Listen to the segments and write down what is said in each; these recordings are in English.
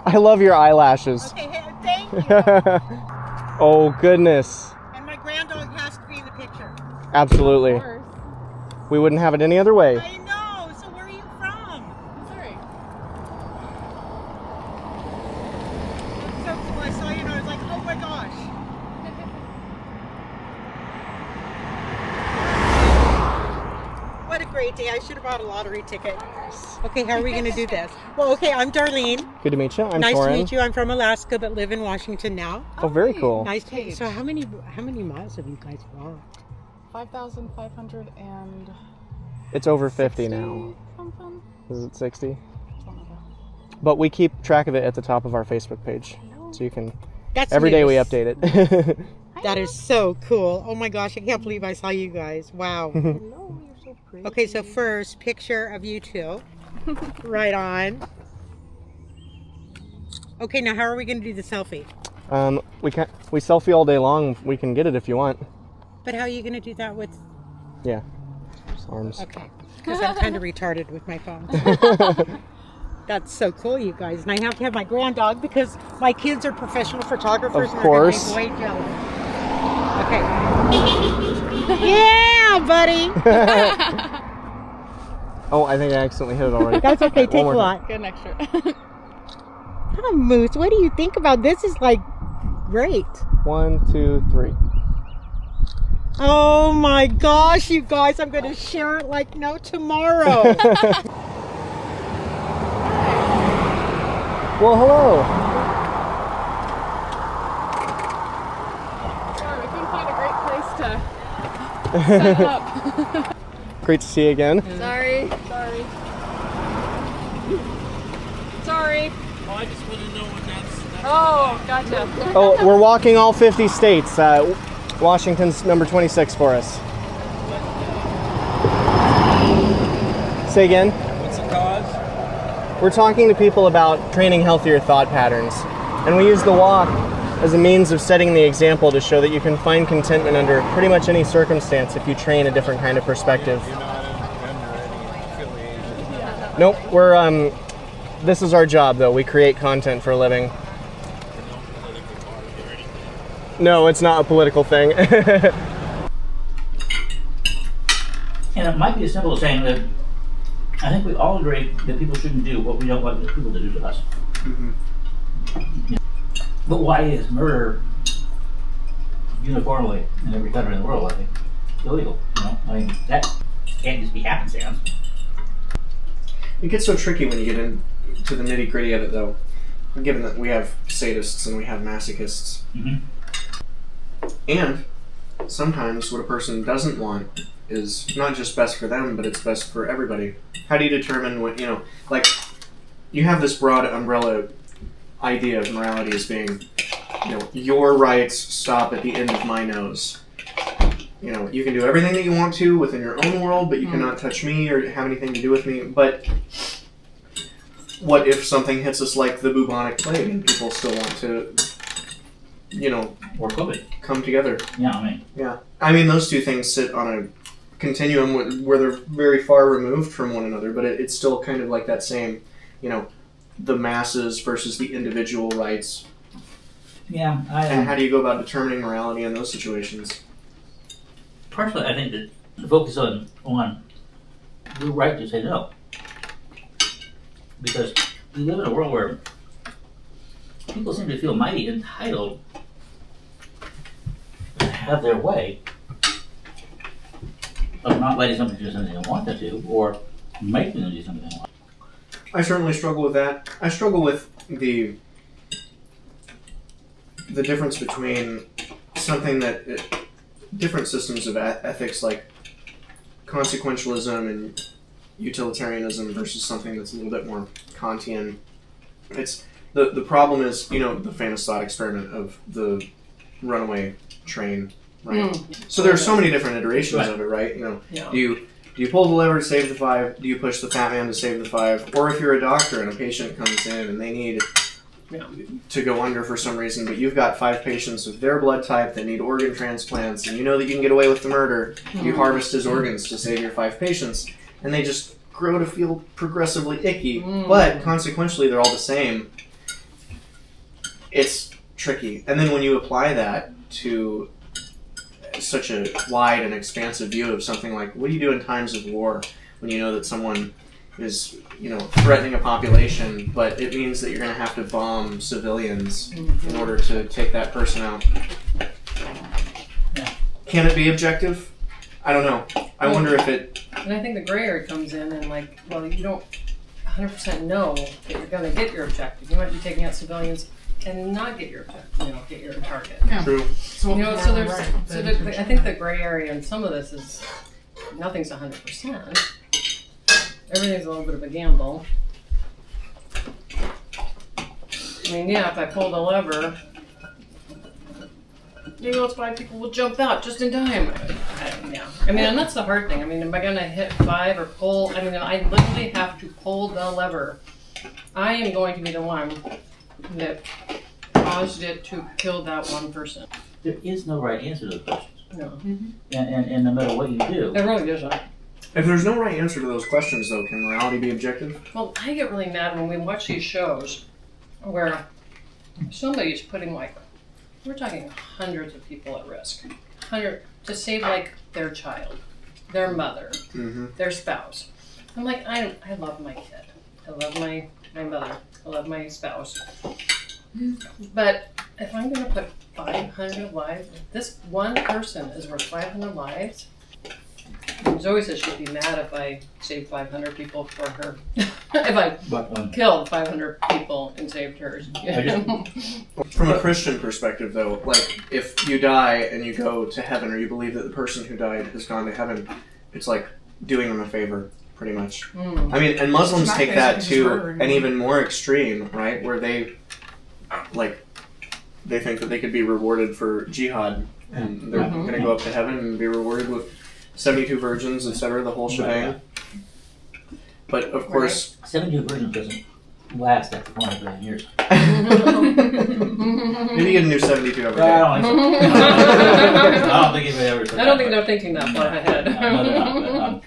I love your eyelashes. Okay, hey, thank you. Oh, goodness. And my granddog has to be in the picture. Absolutely. Of course. We wouldn't have it any other way. I know. So where are you from? Sorry. That's so cool. I saw you and I was like, oh my gosh. What a great day. I should have bought a lottery ticket. Okay, how are we going to do this? Well, okay, I'm Darlene. Good to meet you. I'm Nice Soren. to meet you. I'm from Alaska but live in Washington now. Oh, very cool. Nice to meet you. So how many miles have you guys walked? 5,500 and It's over 50 60 now. something. Is it 60? Something like that. But we keep track of it at the top of our Facebook page. So you can, That's every day we news. update it. That is so cool. Oh my gosh, I can't believe I saw you guys. Wow. Hello, you're so pretty. Okay, so first, picture of you two. Right on. Okay, now how are we going to do the selfie? We selfie all day long. We can get it if you want. But how are you going to do that with... Yeah. Arms. Okay, because I'm kind of retarded with my phone. That's so cool, you guys. And I have to have my grand dog because my kids are professional photographers. Of and course. They're going to be way jealous. Okay. Yeah, buddy. Oh, I think I accidentally hit it already. That's okay. One Take a more lot. Get an extra. Oh, Moose, what do you think about this? Is like great. 1, 2, 3. Oh my gosh, you guys, I'm going to share it like no tomorrow. Well, hello. Sorry, we couldn't find a great place to set up. Great to see you again. Sorry. Sorry. Oh, I just want to know what that's Oh, gotcha. Oh, we're walking all 50 states. Washington's number 26 for us. Say again? What's the cause? We're talking to people about training healthier thought patterns. And we use the walk as a means of setting the example to show that you can find contentment under pretty much any circumstance if you train a different kind of perspective. You're not under any affiliation. Nope, we're, this is our job though. We create content for a living. No, it's not a political thing. And it might be as simple as saying that I think we all agree that people shouldn't do what we don't want people to do to us. Mm-hmm. Yeah. But why is murder uniformly in every country in the world, I think, illegal? You know, I mean, that can't just be happenstance. It gets so tricky when you get into the nitty-gritty of it though. Given that we have sadists and we have masochists. Mm-hmm. And sometimes what a person doesn't want is not just best for them, but it's best for everybody. How do you determine what, like, you have this broad umbrella idea of morality as being, your rights stop at the end of my nose. You can do everything that you want to within your own world, but you cannot touch me or have anything to do with me. But what if something hits us like the bubonic plague and people still want to, Or COVID. come together? Yeah, I mean, those two things sit on a continuum where they're very far removed from one another, but it's still kind of like that same, the masses versus the individual rights. Yeah. And how do you go about determining morality in those situations? Personally, I think that the focus on the right to say no. Because we live in a world where people seem to feel mighty entitled to have their way of not letting somebody do something they want them to, or making them do something they want. I certainly struggle with that. I struggle with the difference between something that different systems of ethics like consequentialism and utilitarianism versus something that's a little bit more Kantian. It's the problem is, the famous thought experiment of the runaway train, right? So there are so many different iterations of it, right? Yeah. Do you pull the lever to save the 5? Do you push the fat man to save the 5? Or if you're a doctor and a patient comes in and they need to go under for some reason, but you've got 5 patients with their blood type that need organ transplants, and you know that you can get away with the murder, you harvest his organs to save your 5 patients, and they just grow to feel progressively icky, but consequentially they're all the same. It's tricky. And then when you apply that to such a wide and expansive view of something like, what do you do in times of war when you know that someone is, threatening a population, but it means that you're going to have to bomb civilians in order to take that person out. Yeah. Can it be objective? I don't know. I wonder if it... And I think the gray area comes in and you don't 100% know that you're going to get your objective. You might be taking out civilians and not get your objective, get your target. Yeah. True. So I think the gray area in some of this is nothing's 100%. Everything's a little bit of a gamble. I mean, if I pull the lever, it's 5 people will jump out just in time. I mean, and that's the hard thing. I mean, am I going to hit 5 or pull? I mean, I literally have to pull the lever. I am going to be the one that caused it to kill that one person. There is no right answer to the questions. No. And no matter what you do, There really isn't. If there's no right answer to those questions, though, can morality be objective? Well, I get really mad when we watch these shows where somebody's putting we're talking hundreds of people at risk. To save their child, their mother, their spouse. I'm like, I love my kid. I love my mother. I love my spouse. But if I'm going to put 500 lives, this one person is worth 500 lives. Zoe says she'd be mad if I saved 500 people for her. If I killed 500 people and saved hers. From a Christian perspective, though, if you die and you go to heaven, or you believe that the person who died has gone to heaven, it's like doing them a favor, pretty much. I mean, and Muslims take that to an even more extreme, right? Where they think that they could be rewarded for jihad, and they're going to go up to heaven and be rewarded with 72 virgins, etc., the whole shebang. But of course, 72 virgins doesn't last after 400 billion years. maybe you get a new 72 every day. I don't think so. I don't think anybody ever said I don't think they're thinking that far ahead. No, they're not.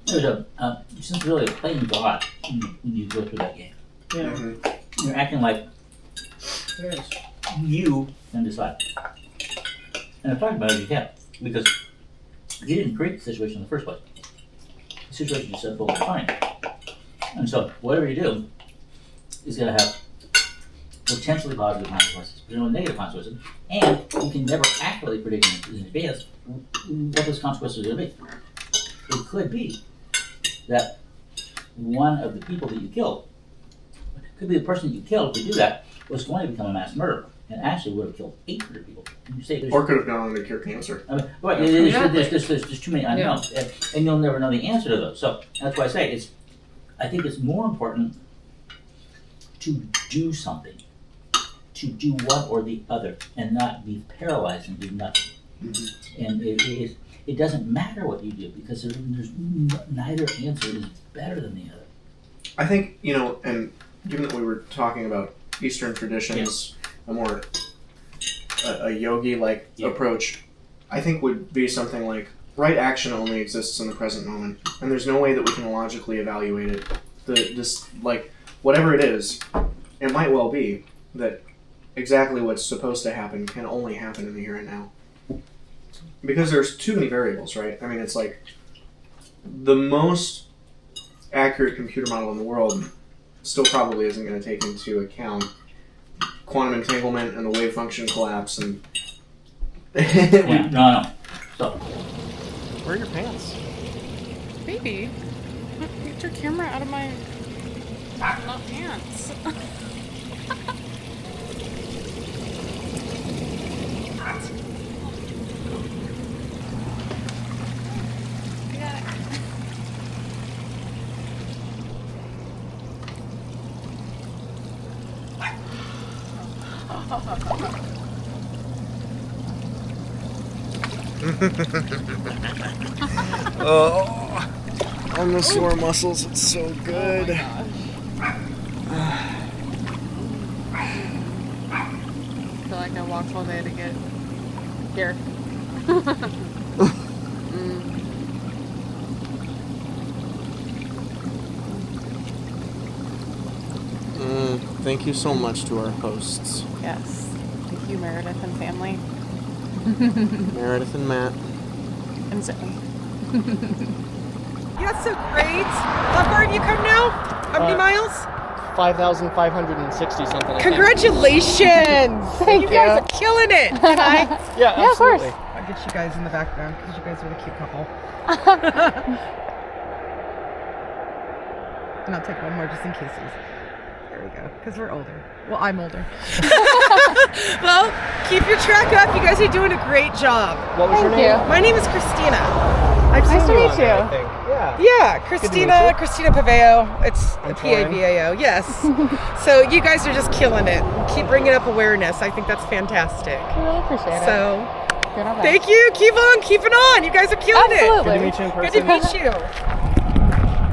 But, there's just really playing God when you go through that game. Yeah. You're acting like There is. you can decide. And I've talked about it, you can't, because you didn't create the situation in the first place. The situation just unfolded fine. And so, whatever you do is going to have potentially positive consequences, potentially negative consequences, and you can never accurately predict in advance what those consequences are going to be. It could be that one of the people that you killed, it could be the person that you killed to do that, was going to become a mass murderer and actually would have killed 800 people. You say Or could have gone on to cure cancer. I mean, right, there's too many unknowns, and you'll never know the answer to those. So that's why I say I think it's more important to do something, to do one or the other, and not be paralyzed and do nothing. And it doesn't matter what you do, because there's neither answer is better than the other. I think, and given that we were talking about Eastern traditions, a more a yogi-like approach, I think would be something like, right action only exists in the present moment, and there's no way that we can logically evaluate it. Whatever it is, it might well be that exactly what's supposed to happen can only happen in the here and now. Because there's too many variables, right? I mean, it's like the most accurate computer model in the world still probably isn't going to take into account quantum entanglement and the wave function collapse and... No. So, where are your pants? Baby, get your camera out of my not pants. Oh, on the sore muscles, it's so good. I feel like I walked all day to get here. Thank you so much to our hosts, Yes. Thank you, Meredith and family. Meredith and Matt. And Zoe. Yeah, that's so great. How far have you come now? How many miles? 5,560 something. Congratulations! Thank you guys are killing it. Can I? Yeah, Yeah, of course. absolutely. I'll get you guys in the background because you guys are the cute couple. And I'll take one more just in cases. There we go. Because we're older. Well, I'm older. Well, keep your track up. You guys are doing a great job. What was your Thank name? you. My name is Christina. I've Nice seen to you meet on you. there. I think. Yeah. Yeah, meet Christina, you. Christina Paveo. It's I'm P-A-V-A-O, yes. So you guys are just killing it. Keep bringing up awareness. I think that's fantastic. I really appreciate it. So, Doing our best. thank you. Keep on keeping on. You guys are killing Absolutely. Good to meet you in it. person. Good to meet you.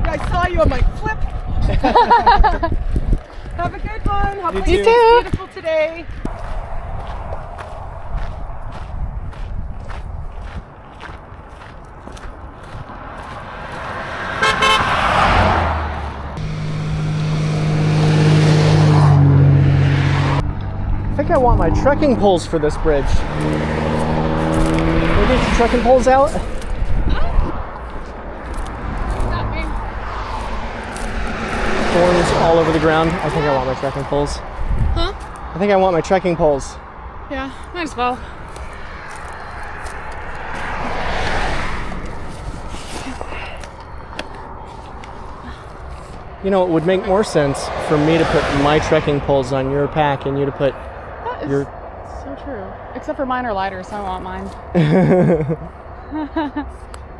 I saw you. I'm like, flip. Have a good one. Hopefully You it's too. beautiful today. I think I want my trekking poles for this bridge. Can we get your trekking poles out? Thorns all over the ground. I think I want my trekking poles. Huh? I think I want my trekking poles. Yeah, might as well. You know, it would make more sense for me to put my trekking poles on your pack and you to put That is your... so true. Except for mine are lighter, so I want mine.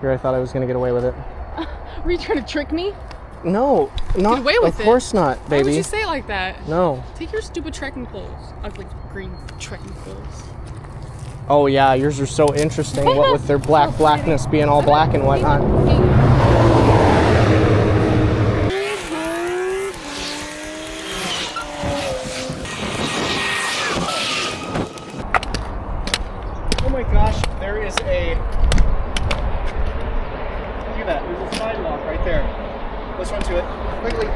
Here, I thought I was going to get away with it. Were you trying to trick me? No, not. away with of it. course not, Why would baby. you say it like that? No. Take your stupid trekking poles. Ugly green trekking poles. Oh yeah, yours are so interesting. What with their blackness being all black and whatnot. Oh my gosh, there is a... Look at that, there's a sidewalk right there. Let's run to it, quickly.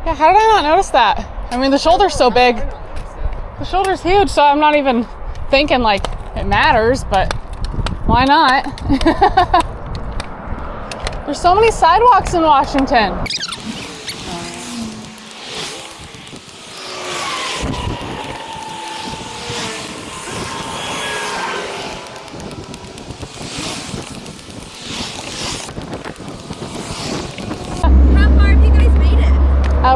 Yeah, how did I not notice that? I mean, the shoulder's so big. The shoulder's huge, so I'm not even thinking like it matters, but why not? There's so many sidewalks in Washington. How far have you guys made it?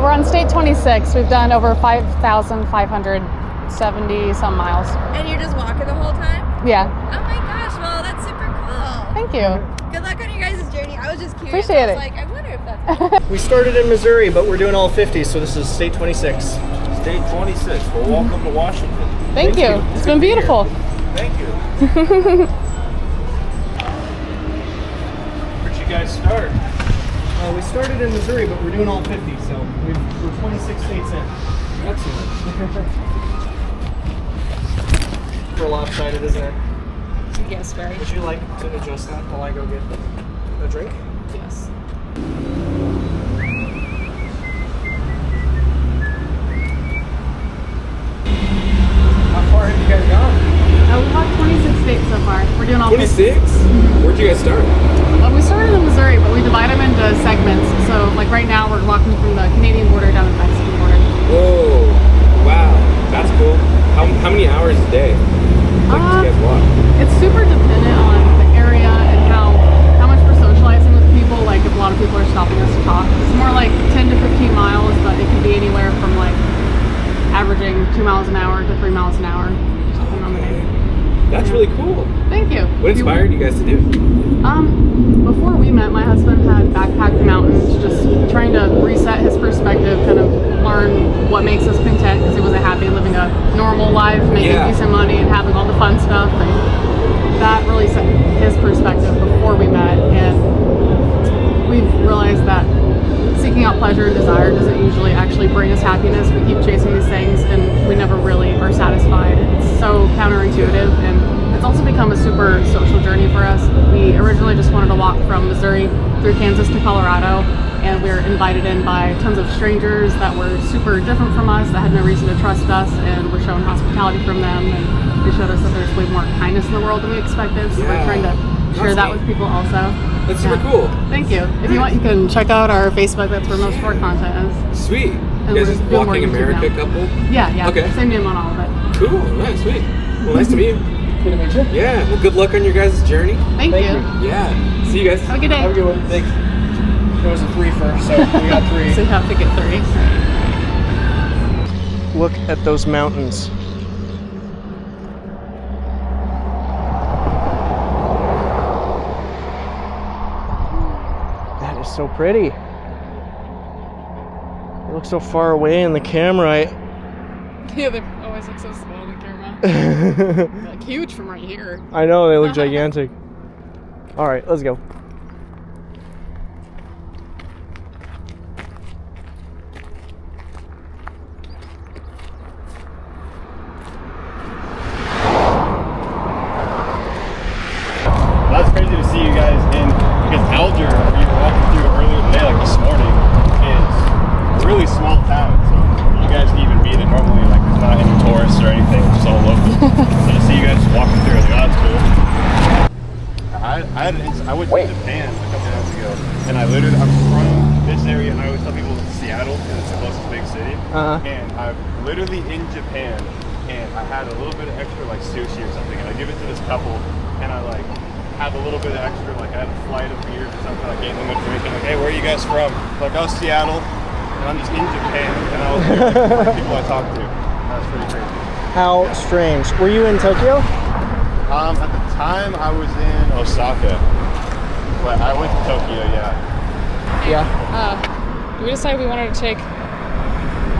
We're on State 26. We've done over 5,570 some miles. And you're just walking the whole time? Yeah, Oh my gosh, well, that's super cool. thank you. Good luck on your guys' journey. I was just curious. Appreciate I it. was like, I wonder if that's... We started in Missouri, but we're doing all 50, so this is State 26. State 26. Well, welcome to Washington. Thank you. you. It's been beautiful. Thank you. Where'd you guys start? We started in Missouri, but we're doing all 50, so we're 26 states in. Excellent. We're lopsided, isn't it? Yes, very. Would you like to adjust that while I go get a drink? Yes. How far have you guys gone? We've got 26 states so far. We're doing all 26? Where'd you guys start? We started in Missouri, but we divide them into segments. So, like right now, we're walking from the Canadian border down to the Mexican border. Whoa. Wow. That's cool. How many hours a day? Like, do you guys walk? It's super dependent on the area and how much we're socializing with people. Like, if a lot of people are stopping us to talk, it's more like 10 to 15 miles, but it can be anywhere from like averaging 2 miles an hour to 3 miles an hour, depending on the day. That's really cool. Thank you. What inspired you guys to do? Before we met, my husband had backpacked the mountains, just trying to reset his perspective, kind of learn what makes us content, because he wasn't happy living a normal life, making decent money and having all the fun stuff. And that really set his perspective before we met, and we've realized that seeking out pleasure and desire doesn't usually actually bring us happiness. We keep chasing these things and we never really are satisfied. It's so counterintuitive, and it's also become a super social journey for us. We originally just wanted to walk from Missouri through Kansas to Colorado, and we were invited in by tons of strangers that were super different from us, that had no reason to trust us, and we're shown hospitality from them, and they showed us that there's way more kindness in the world than we expected, so we're trying to share that with people also. That's super cool. Thank you. If you want, you can check out our Facebook. That's where most of our content is. Sweet. And You guys we're just doing more Walking YouTube America now. couple? Yeah. Okay. Same name on all of it. Cool. Nice, sweet. Well, nice to meet you. Good to meet you. Yeah. Well, good luck on your guys' journey. Thank you. Yeah. See you guys. Have a good day. Have a good one. Thanks. It was a 3 first, so we got 3. So you have to get 3. Look at those mountains. That is so pretty. It looks so far away in the camera. Yeah, they always look so small in the camera. They're like huge from right here. I know, they look gigantic. All right, let's go. That's crazy to see you guys in, because Alger, we were walking through earlier today, like this morning, is a really small town. So you guys can even beat it normally, like there's not any tourists or anything, it's all local. So to see you guys walking through, like, that's cool. I went to Japan a couple months ago, and I'm from this area, and I always tell people Seattle because it's the closest big city. And I'm literally in Japan, and I had a little bit of extra like sushi or something, and I give it to this couple, and I like have a little bit of extra, like I had a flight of beers or something, I gave them a drink, and like, hey, where are you guys from? Like, oh, Seattle, and I'm just in Japan, and I was the first people I talked to. That was pretty crazy. How strange. Were you in Tokyo? At the time, I was in Osaka, but I went to Tokyo, yeah. Yeah. We decided we wanted to take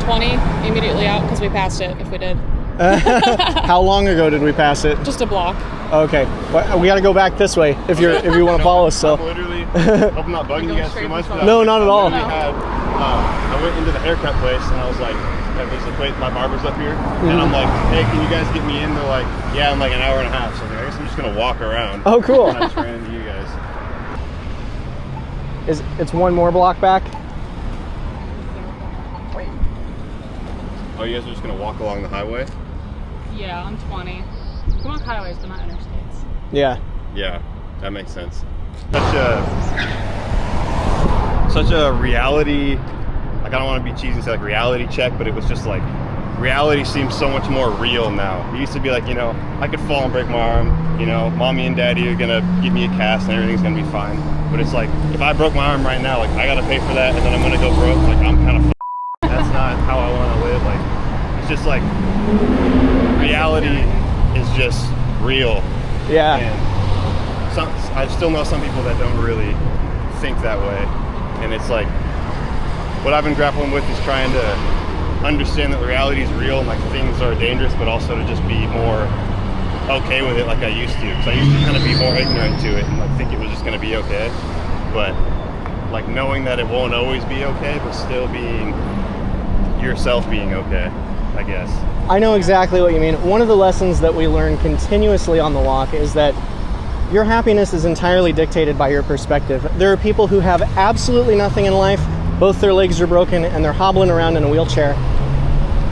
20 immediately out because we passed it if we did. How long ago did we pass it? Just a block. Okay, well, we got to go back this way if you want to follow us. So. I'm literally, hope I'm not bugging you guys too much. But No, not at all. I went into the haircut place and I was like, there's a place, my barber's up here, and I'm like, hey, can you guys get me in? They're like, yeah, in like an hour and a half. So I guess I'm just gonna walk around. Oh, cool. And I just ran into you guys. It's one more block back. Oh, you guys are just gonna walk along the highway? Yeah, on 20. Come on highways, but not interstates. Yeah. Yeah, that makes sense. Such a reality, like I don't want to be cheesy and say like reality check, but it was just like, reality seems so much more real now. It used to be like, you know, I could fall and break my arm, you know, mommy and daddy are gonna give me a cast and everything's gonna be fine. But it's like, if I broke my arm right now, like I gotta pay for that and then I'm gonna go broke, like I'm kind of that's not how I want to live. Like, it's just like, reality is just real. Yeah. And I still know some people that don't really think that way. And it's like, what I've been grappling with is trying to understand that reality is real and like things are dangerous, but also to just be more okay with it like I used to. Because I used to kind of be more ignorant to it and like think it was just going to be okay. But like knowing that it won't always be okay, but still being yourself being okay, I guess. I know exactly what you mean. One of the lessons that we learn continuously on the walk is that your happiness is entirely dictated by your perspective. There are people who have absolutely nothing in life, both their legs are broken and they're hobbling around in a wheelchair.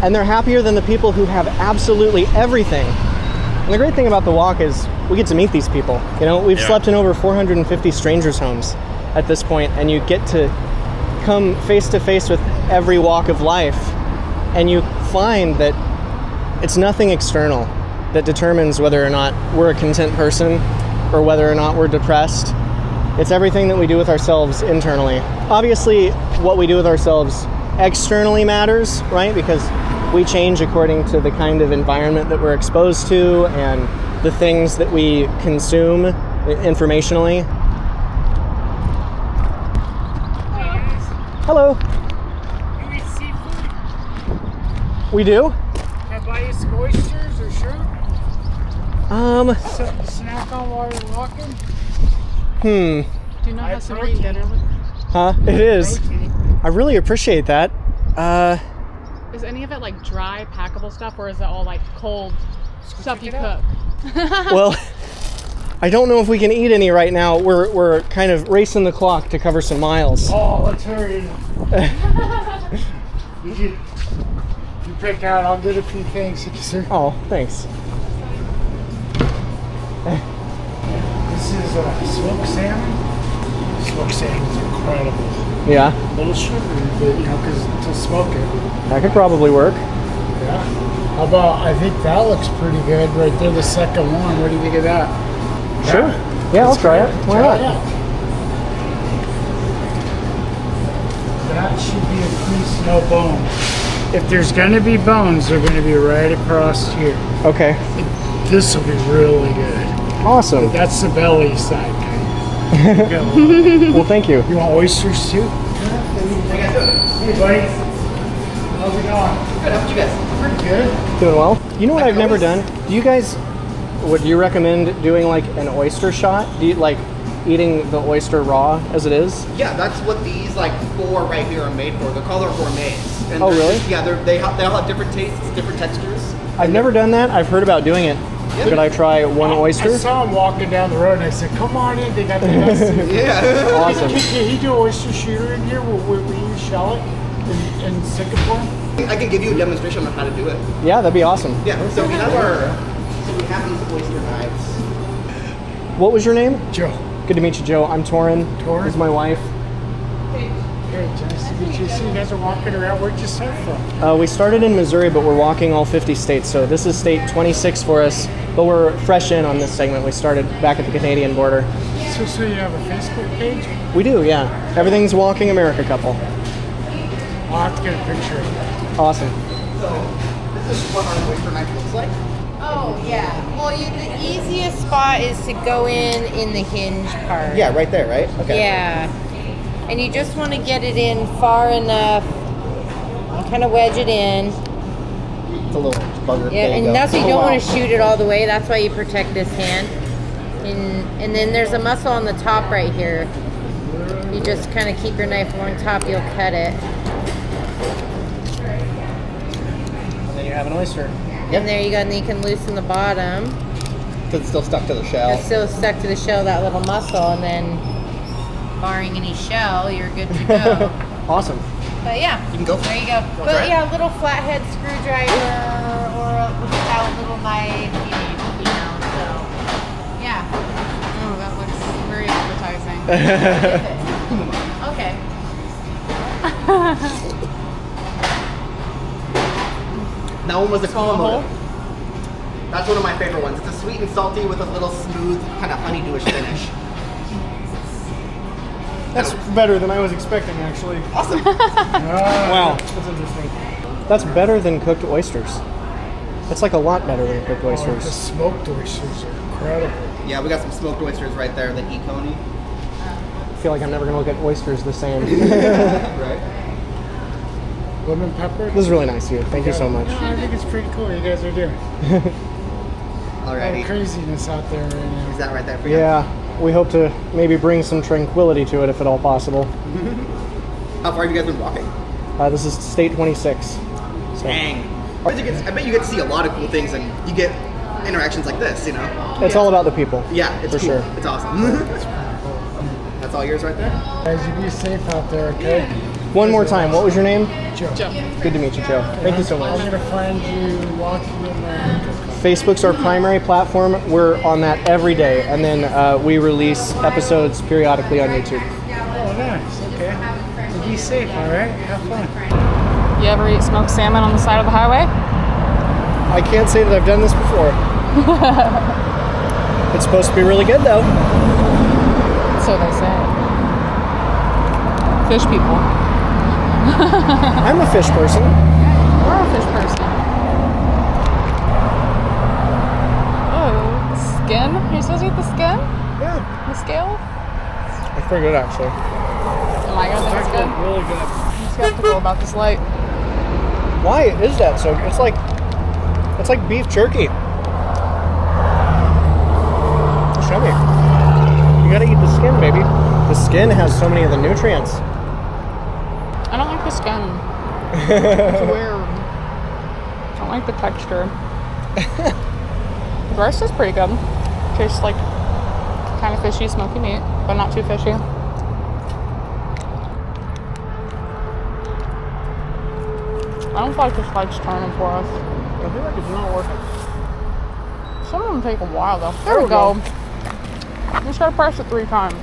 And they're happier than the people who have absolutely everything. And the great thing about the walk is we get to meet these people. You know, we've slept in over 450 strangers' homes at this point, and you get to come face to face with every walk of life, and you find that it's nothing external that determines whether or not we're a content person or whether or not we're depressed. It's everything that we do with ourselves internally. Obviously, what we do with ourselves externally matters, right? Because we change according to the kind of environment that we're exposed to and the things that we consume informationally. Hello. You eat seafood? We do? Can I buy you some oysters or shrimp? Something to snack on while you're walking? Do you know how somebody eat dinner with? Huh? It is. I really appreciate that. Is any of it like dry, packable stuff, or is it all like cold stuff you cook? Well, I don't know if we can eat any right now. We're kind of racing the clock to cover some miles. Oh, let's hurry. You pick out, I'll get a few things. Oh, thanks. This is smoked salmon. Smoked salmon is incredible. Yeah, A little sugary, but because to smoke it. that could probably work. Yeah. How about, I think that looks pretty good right there, the second one. What do you think of that? Sure. Yeah, I'll try it. Why not? That should be a piece, no bones. If there's going to be bones, they're going to be right across here. Okay. This will be really good. Awesome. That's the belly side. Well, thank you. You want oysters too? Hey, buddy. How's it going? Good, how about you guys? Pretty good. Doing well. You know what I've never done? Do you guys, would you recommend doing like an oyster shot? Do you like eating the oyster raw as it is? Yeah, that's what these like 4 right here are made for. They're called our gourmets. And Oh, they're really? Just, yeah, they all have different tastes, different textures. I've never done that. I've heard about doing it. Yeah. Could I try one I oyster? saw him walking down the road and I said, come on in, they got the best seafood. Yeah. Awesome. Can he do an oyster shooter in here? Will you shell it in Singapore? I can give you a demonstration on how to do it. Yeah, that'd be awesome. Yeah, so we have we have these oyster knives. What was your name? Joe. Good to meet you, Joe. I'm Torin. Torin? This is my wife. Hey, nice to meet you. So you guys are walking around. Where'd you start from? We started in Missouri, but we're walking all 50 states. So this is state 26 for us, but we're fresh in on this segment. We started back at the Canadian border. So you have a Facebook page? We do, yeah. Everything's Walking America Couple. I'll have to get a picture of that. Awesome. So this is what our oyster knife looks like. Oh, yeah. Well, the easiest spot is to go in the hinge part. Yeah, right there, right? Okay. Yeah. And you just want to get it in far enough, kind of wedge it in. It's a little bugger. Yeah, and that's why you don't want to shoot it all the way. That's why you protect this hand. And then there's a muscle on the top right here. You just kind of keep your knife along top, you'll cut it. And then you have an oyster. And there you go, and then you can loosen the bottom. So it's still stuck to the shell. It's still stuck to the shell, that little muscle, and then barring any shell, you're good to go. Awesome. But yeah, You can go. there you go. But yeah, a little flathead screwdriver or a little knife, you know, so yeah. Oh, that looks very appetizing. Okay. That one was a Kumamoto. That's one of my favorite ones. It's a sweet and salty with a little smooth, kind of honeydewish finish. That's better than I was expecting, actually. Awesome. Wow, that's interesting. That's better than cooked oysters. That's like a lot better than cooked The oysters. smoked oysters are incredible. Yeah, we got some smoked oysters right there, the E-Coney. I feel like I'm never going to look at oysters the same. Right. Lemon pepper. This is really nice of you. Thank you so much. No, I think it's pretty cool what you guys are doing. Alrighty. Craziness out there right now. Is that right there for you? Yeah, we hope to maybe bring some tranquility to it if at all possible. How far have you guys been walking? This is state 26. So. Dang. I bet you get to see a lot of cool things and you get interactions like this, you know? It's all about the people. Yeah, it's For cool. sure. It's awesome. That's all yours right there? Guys, you be safe out there, okay? One more time, what was your name? Joe. Good to meet you, Joe. Thank you so much. I'm gonna find you walking in there. Facebook's our primary platform. We're on that every day, and then we release episodes periodically on YouTube. Oh, nice. Okay. You be safe, all right? Have fun. You ever eat smoked salmon on the side of the highway? I can't say that I've done this before. It's supposed to be really good, though. So they say. Fish people. I'm a fish person. We're a fish person. Oh, skin? Are you supposed to eat the skin? Yeah. The scale? It's pretty good, actually. Am I gonna think it's good? Really good. I'm skeptical about this light. Why is that so? It's like beef jerky. Show me. You gotta eat the skin, baby. The skin has so many of the nutrients. I don't like the skin. It's weird. I don't like the texture. The rest is pretty good. Tastes like Kind of fishy, smoky meat, but not too fishy. I don't feel like this light's turning for us. I feel like it's not working. Some of them take a while though. There we go. You just gotta press it 3 times.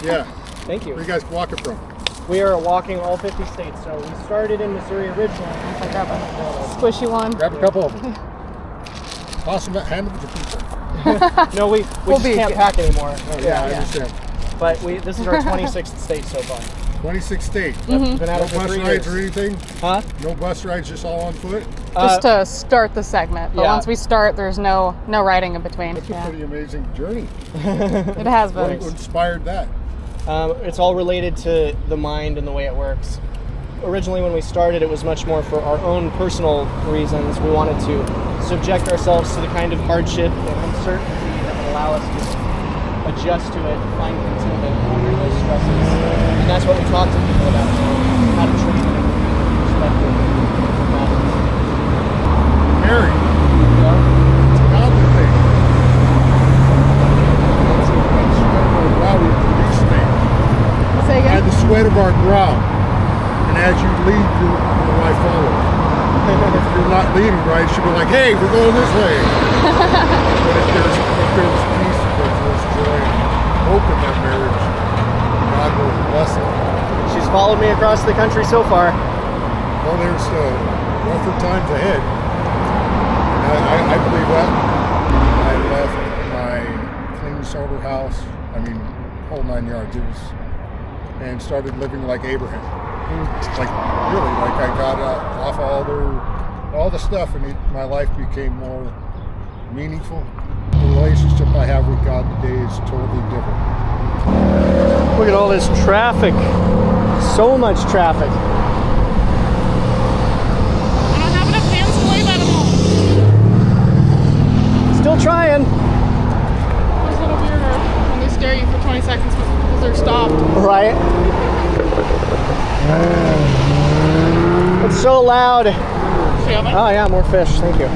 Yeah. Thank you. Where you guys walking from? We are walking all 50 states, so we started in Missouri originally. I grab a squishy one. Grab a couple of them. Toss them, hand them to people. No, we just can't pack anymore. Oh, yeah, I understand. But this is our 26th state so far. 26 states. Been at No it for bus 3 rides years. or anything? Huh? No bus rides, just all on foot? Just to start the segment. But yeah. once we start, there's no riding in between. It's a pretty amazing journey. It has been. What inspired that? It's all related to the mind and the way it works. Originally, when we started, it was much more for our own personal reasons. We wanted to subject ourselves to the kind of hardship and uncertainty that would allow us to adjust to it, find contentment under those stresses. And that's what we talk to people about, how to train them in perspective. Mary. Yeah. It's a godly thing. It's a sweat of our brow we police thing. Say again? By the sweat of our brow. And as you lead, your wife follows. If you're not leading right, she'll be like, hey, we're going this way. But if there's peace, if there's joy and hope in that marriage, God will bless it. She's followed me across the country so far. Well, there's rougher times ahead. And I believe that. I left my clean, sober house, whole 9 yards, and started living like Abraham. Like, really, like I got off all the stuff, and my life became more meaningful. The relationship I have with God today is totally different. Look at all this traffic. So much traffic. I don't have enough hands to wave at them all. Still trying. It's a little weirder when they stare at you for 20 seconds because they're stopped. Right? It's so loud. Oh yeah, more fish. Thank you.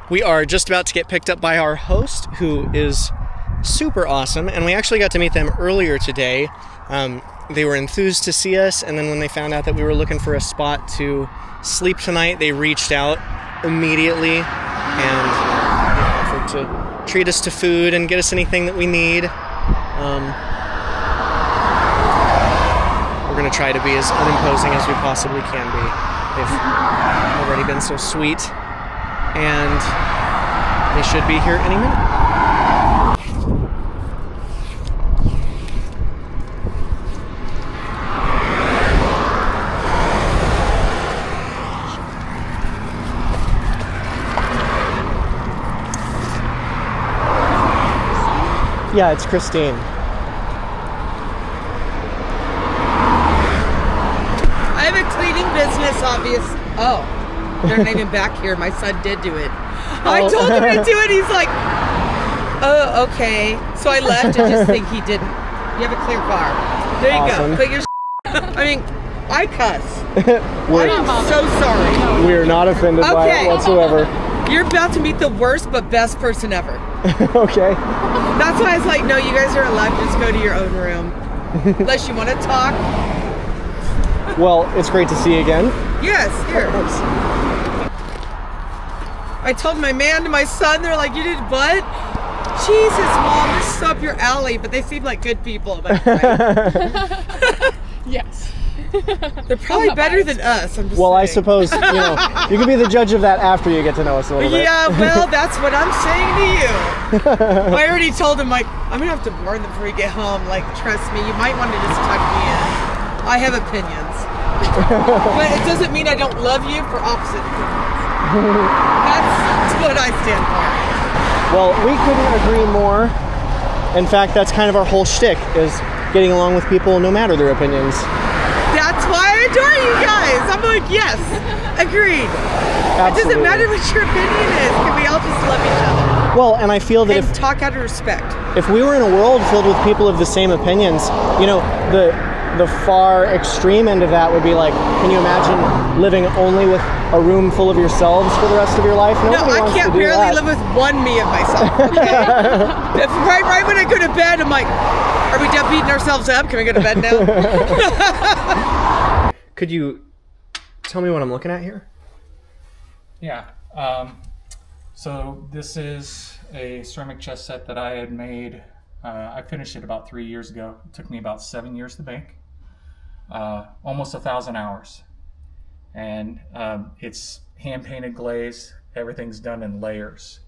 We are just about to get picked up by our host, who is super awesome, and we actually got to meet them earlier today. They were enthused to see us, and then when they found out that we were looking for a spot to sleep tonight, they reached out immediately and offered to treat us to food and get us anything that we need. We're going to try to be as unimposing as we possibly can be. They've already been so sweet, and they should be here any minute. Yeah, it's Christine. I have a cleaning business, obvious. Oh, they're not even back here. My son did do it. I told him to do it. He's like, oh, okay. So I left and just think he didn't. You have a clear car. There you Awesome. go. Put your I cuss. I'm so sorry. We are not offended by it whatsoever. You're about to meet the worst but best person ever. Okay. That's why I was like, no, you guys are allowed to just go to your own room. Unless you want to talk. Well, it's great to see you again. Yes, here. I told my man and my son, they're like, you did what? Jesus, Mom, this is up your alley, but they seem like good people. Like, right? Yes. They're probably better than us. I'm just Well, saying. I suppose, you can be the judge of that after you get to know us a little bit. Yeah, well, that's what I'm saying to you. I already told him, like, I'm going to have to warn them before we get home. Like, trust me, you might want to just tuck me in. I have opinions. But it doesn't mean I don't love you for opposite opinions. That's what I stand for. Well, we couldn't agree more. In fact, that's kind of our whole shtick, is getting along with people no matter their opinions. That's why I adore you guys. I'm like, yes, agreed. Absolutely. It doesn't matter what your opinion is. Can we all just love each other? Well, and I feel that and talk out of respect. if we were in a world filled with people of the same opinions, the far extreme end of that would be like, can you imagine living only with a room full of yourselves for the rest of your life? Nobody I wants can't to do barely that. live with one me of myself. Okay? If right when I go to bed, I'm like, are we done beating ourselves up? Can we go to bed now? Could you tell me what I'm looking at here? Yeah. So this is a ceramic chess set that I had made. I finished it about 3 years ago. It took me about 7 years to make. Almost 1,000 hours. And it's hand-painted glaze. Everything's done in layers.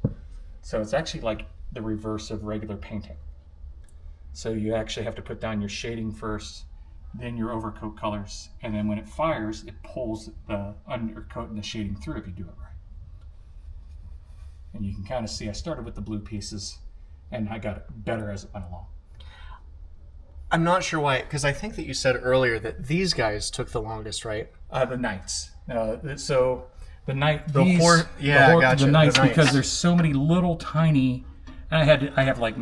So it's actually like the reverse of regular painting. So you actually have to put down your shading first, then your overcoat colors, and then when it fires, it pulls the undercoat and the shading through if you do it right. And you can kind of see I started with the blue pieces, and I got better as it went along. I'm not sure why, because I think that you said earlier that these guys took the longest, right? The knights. So the knight, The these, hor- yeah, the, gotcha, the knights, the knights. because there's so many little tiny. And I have like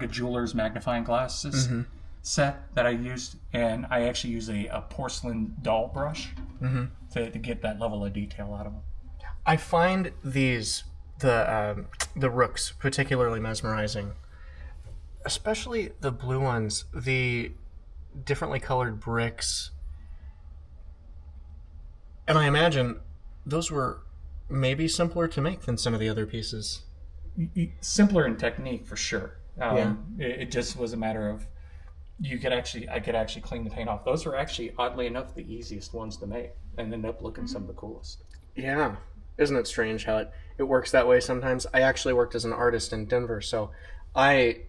a jeweler's magnifying glasses Mhm. set that I used, and I actually use a porcelain doll brush Mhm. to get that level of detail out of them. I find the rooks particularly mesmerizing, especially the blue ones, the differently colored bricks. And I imagine those were maybe simpler to make than some of the other pieces. Simpler in technique for sure. Yeah. It just was a matter of I could actually clean the paint off. Those were actually, oddly enough, the easiest ones to make and end up looking some of the coolest. Yeah. Isn't it strange how it works that way sometimes? I actually worked as an artist in Denver, so this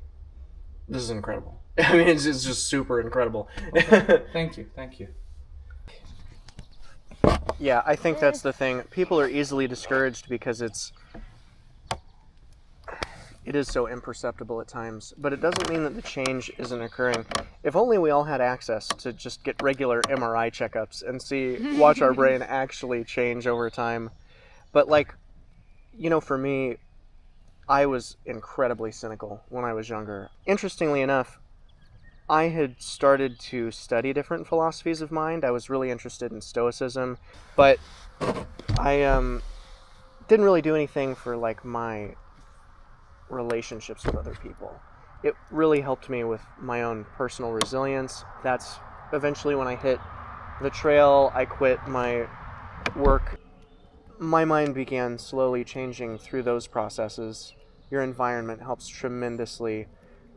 is incredible. I mean, it's just super incredible. Thank you. Yeah, I think that's the thing. People are easily discouraged because it is so imperceptible at times, but it doesn't mean that the change isn't occurring. If only we all had access to just get regular MRI checkups and watch our brain actually change over time. But for me, I was incredibly cynical when I was younger. Interestingly enough, I had started to study different philosophies of mind. I was really interested in Stoicism, but I didn't really do anything for my relationships with other people. It really helped me with my own personal resilience. That's eventually when I hit the trail, I quit my work. My mind began slowly changing through those processes. Your environment helps tremendously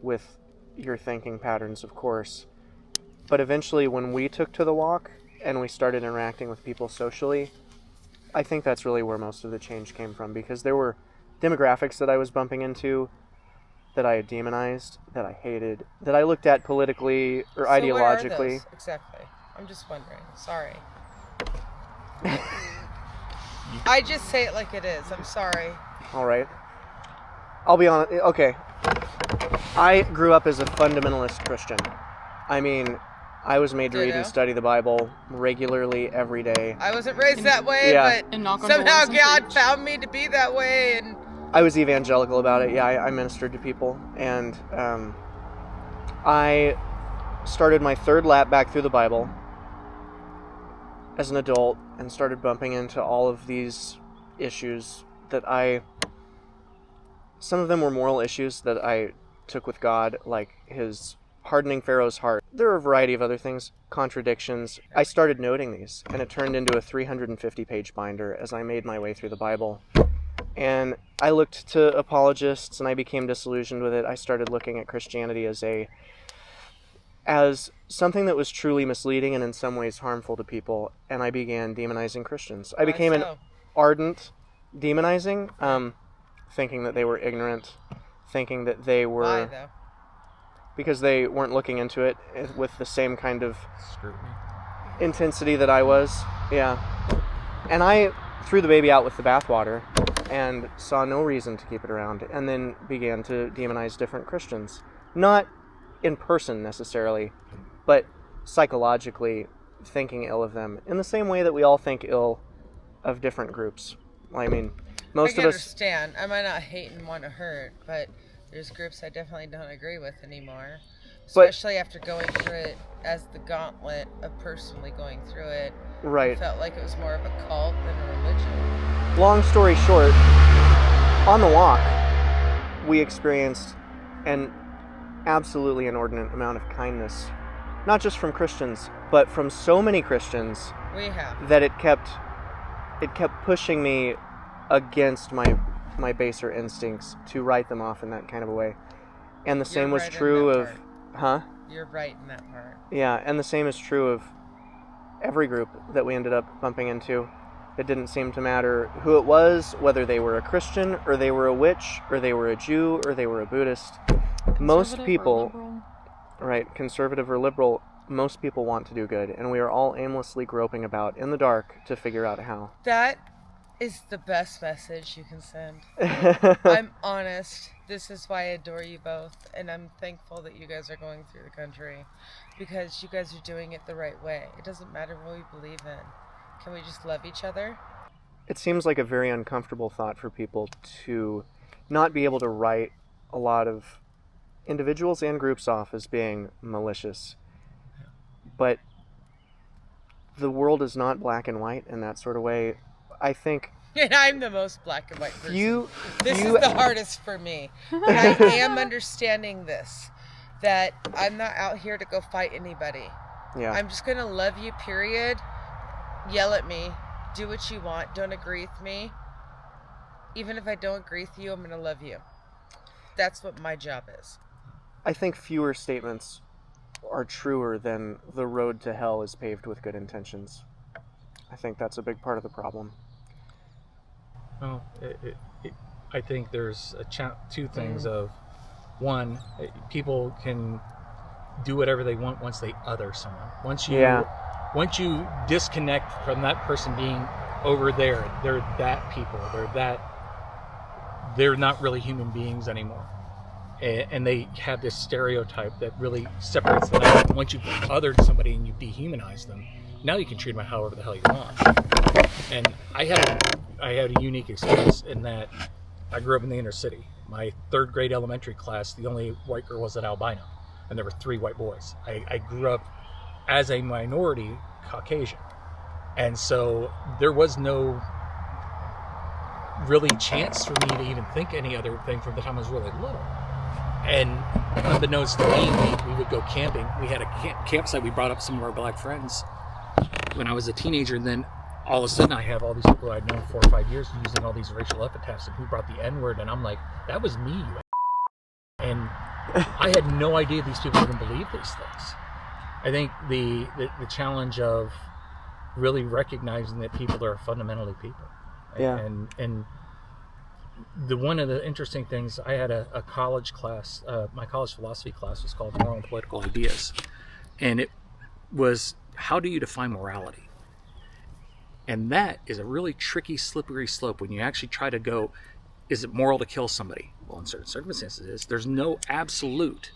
with your thinking patterns, of course. But eventually, when we took to the walk and we started interacting with people socially, I think that's really where most of the change came from, because there were demographics that I was bumping into that I had demonized, that I hated, that I looked at politically or So what are ideologically. those exactly? I'm just wondering. Sorry. I just say it like it is. I'm sorry. All right. I'll be honest. Okay. I grew up as a fundamentalist Christian. I mean, I was made to read and study the Bible regularly every day. I wasn't raised that way, Yeah. but somehow God found me to be that way, and I was evangelical about it. Yeah, I ministered to people. And I started my third lap back through the Bible as an adult and started bumping into all of these issues that some of them were moral issues that I took with God, like his hardening Pharaoh's heart. There are a variety of other things, contradictions. I started noting these, and it turned into a 350-page binder as I made my way through the Bible. And I looked to apologists, and I became disillusioned with it. I started looking at Christianity as something that was truly misleading and in some ways harmful to people, and I began demonizing Christians. I became an ardent demonizing, thinking that they were ignorant, thinking that they were... Why, though? Because they weren't looking into it with the same kind of scrutiny, intensity that I was. Yeah. And I threw the baby out with the bathwater and saw no reason to keep it around, and then began to demonize different Christians. Not in person necessarily, but psychologically thinking ill of them in the same way that we all think ill of different groups. I mean, Most I can of us. understand. I might not hate and want to hurt, but there's groups I definitely don't agree with anymore. But- Especially after going through it as the gauntlet of personally going through it. Right. I felt like it was more of a cult than a religion. Long story short, on the walk, we experienced an absolutely inordinate amount of kindness, not just from Christians, but from so many Christians We have. that it kept pushing me against my baser instincts to write them off in that kind of a way. And the same was right in true that of, part. You're right in that part. Yeah, and the same is true of every group that we ended up bumping into. It didn't seem to matter who it was, whether they were a Christian, or they were a witch, or they were a Jew, or they were a Buddhist. Most people, right, conservative or liberal, most people want to do good, and we are all aimlessly groping about in the dark to figure out how. That is the best message you can send. I'm honest. This is why I adore you both, and I'm thankful that you guys are going through the country, because you guys are doing it the right way. It doesn't matter what we believe in. Can we just love each other? It seems like a very uncomfortable thought for people to not be able to write a lot of individuals and groups off as being malicious. But the world is not black and white in that sort of way. I think... And I'm the most black and white person. This you- is the hardest for me. But I am understanding this, that I'm not out here to go fight anybody. Yeah. I'm just going to love you, period. Yell at me. Do what you want. Don't agree with me. Even if I don't agree with you, I'm going to love you. That's what my job is. I think fewer statements are truer than the road to hell is paved with good intentions. I think that's a big part of the problem. Well, I think there's two things of, one, people can do whatever they want once they other someone. Once you disconnect from that person being over there, they're that people. They're not really human beings anymore. And they have this stereotype that really separates them out. Once you've othered somebody and you've dehumanized them, now you can treat them however the hell you want. And I had a unique experience in that I grew up in the inner city. My third grade elementary class, the only white girl was an albino, and there were 3 white boys. I grew up as a minority Caucasian, and so there was no really chance for me to even think any other thing from the time I was really little. And unbeknownst to me, we would go camping. We had a campsite. We brought up some of our black friends when I was a teenager, and then all of a sudden I have all these people I'd known 4 or 5 years using all these racial epithets, and who brought the N-word, and I'm like, that was me, you and I had no idea these people even believed these things. I think the challenge of really recognizing that people are fundamentally people. Yeah. And one of the interesting things, I had a college class, my college philosophy class was called Moral and Political Ideas. And it was, how do you define morality? And that is a really tricky, slippery slope when you actually try to go, is it moral to kill somebody? Well, in certain circumstances it is. There's no absolute.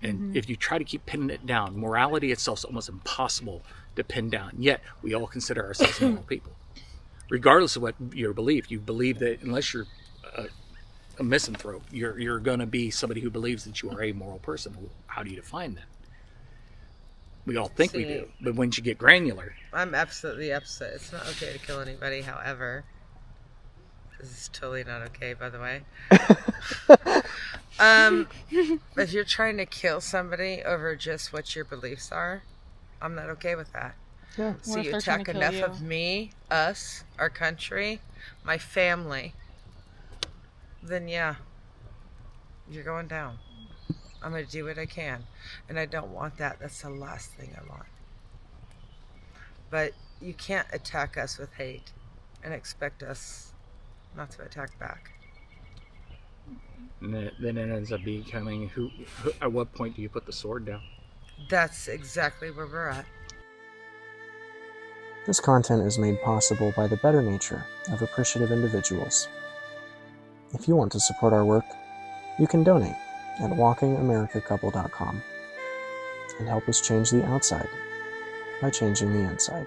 And if you try to keep pinning it down, morality itself is almost impossible to pin down. Yet, we all consider ourselves moral people. Regardless of what your belief, you believe that unless you're a misanthrope, you're going to be somebody who believes that you are a moral person. Well, how do you define that? We all think we do, but once you get granular... I'm absolutely upset. It's not okay to kill anybody, however. This is totally not okay, by the way. If you're trying to kill somebody over just what your beliefs are, I'm not okay with that. Yeah. So you attack enough of me, us, our country, my family, then yeah, you're going down. I'm going to do what I can. And I don't want that. That's the last thing I want. But you can't attack us with hate and expect us not to attack back. And then it ends up becoming, who at what point do you put the sword down? That's exactly where we're at. This content is made possible by the better nature of appreciative individuals. If you want to support our work, you can donate at walkingamericacouple.com and help us change the outside by changing the inside.